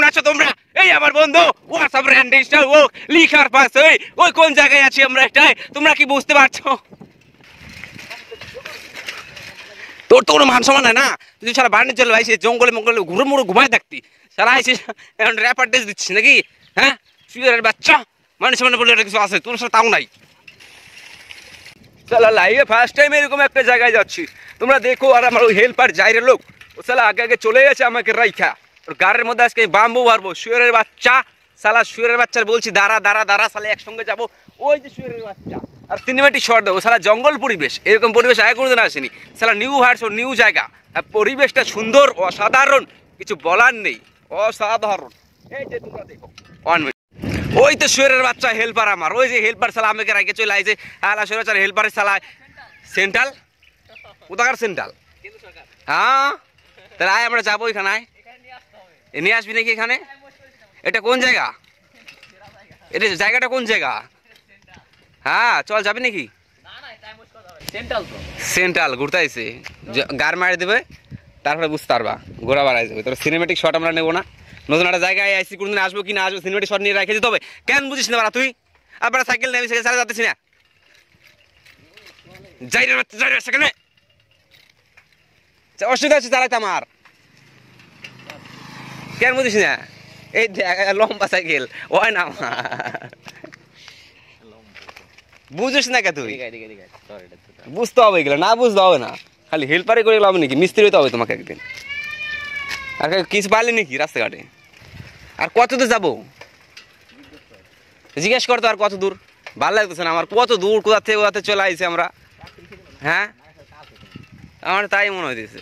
আছো তোমরা? এই আমার বন্ধু হোয়াটসঅ্যাপ র্যান্ডিস্টার ও লিখার পাশে ওই কোন জায়গায় আছি আমরা এটাই, তোমরা কি বুঝতে পারছো? তোর তো কোনো মান সম্মান হয় না, তুই সারা বাড়ি চলে ভাই, জঙ্গলে মঙ্গলে ঘুরে মুড়ে ঘুমায় থাকতি, সারা আইসি এখন র্যাপার ডেস দিচ্ছিস নাকি? হ্যাঁ শুয়ারের বাচ্চা, মানুষ মানে বলে কিছু আছে তোর সাথে তাও নাই। সালা লাইভে ফার্স্ট টাইম এরকম একটা জায়গায় যাচ্ছি, তোমরা দেখো। আর আমার ওই হেল্পার যাইরে লোক ও সালা আগে আগে চলে গেছে আমাকে রাইখা, ওর গাড়ির মধ্যে আজকে বাম্বু মারবো। শুয়ারের বাচ্চা, সালা শুয়ারের বাচ্চার বলছি দাঁড়া দাঁড়া দাঁড়া, সালা একসঙ্গে যাবো। ওই যে শুয়ারের বাচ্চা আর সিনেমাটিক শট দেবো। সালা জঙ্গল পরিবেশ, এরকম পরিবেশ আগে কোনোদিন আসেনি। সালা নিউ ভার্সন নিউ জায়গা, পরিবেশটা সুন্দর অসাধারণ, কিছু বলার নেই, অসাধারণ। এই যে তোমরা দেখো ওই তো শুয়ারের বাচ্চা হেল্পার আমার, ওই যে হেল্পার সালা আমাকে রাখে চলে আইছে। আলা শুয়ারের বাচ্চা হেল্পারের সালা সেন্ট্রাল কোথাকার সেন্ট্রাল? হ্যাঁ তাহলে আয় আমরা যাবো এখানে, নিয়ে আসবি নাকি এখানে? এটা কোন জায়গা? এটা জায়গাটা কোন জায়গা? হ্যাঁ চল যাবি নাকি? সেন্ট্রাল ঘুরতে আইসে, গাড় মারি দেবে তারপরে বুঝতে পারবা, ঘোরা বাড়াই যাবে। তবে সিনেমেটিক শট আমরা নেবো না, নতুন একটা জায়গায় আইসি, কোনদিন আসবো কি না আসবো সিনেমেটিক শট নিয়ে রেখে দিতে হবে। কেন বুঝিস না বাড়া তুই? আবার সাইকেল নেবি, সাইকেল ছাড়া যাচ্ছিস না, যাই রে সেখানে অসুবিধা হচ্ছে চালাইতে আমার। কেন বুঝিস না? এই লম্বা সাইকেল ওই না, বুঝিস না কে তুই? বুঝতে হবে এগুলো, না বুঝতে হবে না, খালি হেল্পারে করে হবে নাকি? মিস্ত্রি হতে হবে তোমাকে একদিন। আর কিছু পারলি নাকি রাস্তাঘাটে? আর কত দূর যাবো জিজ্ঞেস করতো, আর কত দূর? ভালো লাগতেছে না আমার, কত দূর কোথা থেকে চলে আসছে আমরা। হ্যাঁ আমার তাই মনে হইতেছে।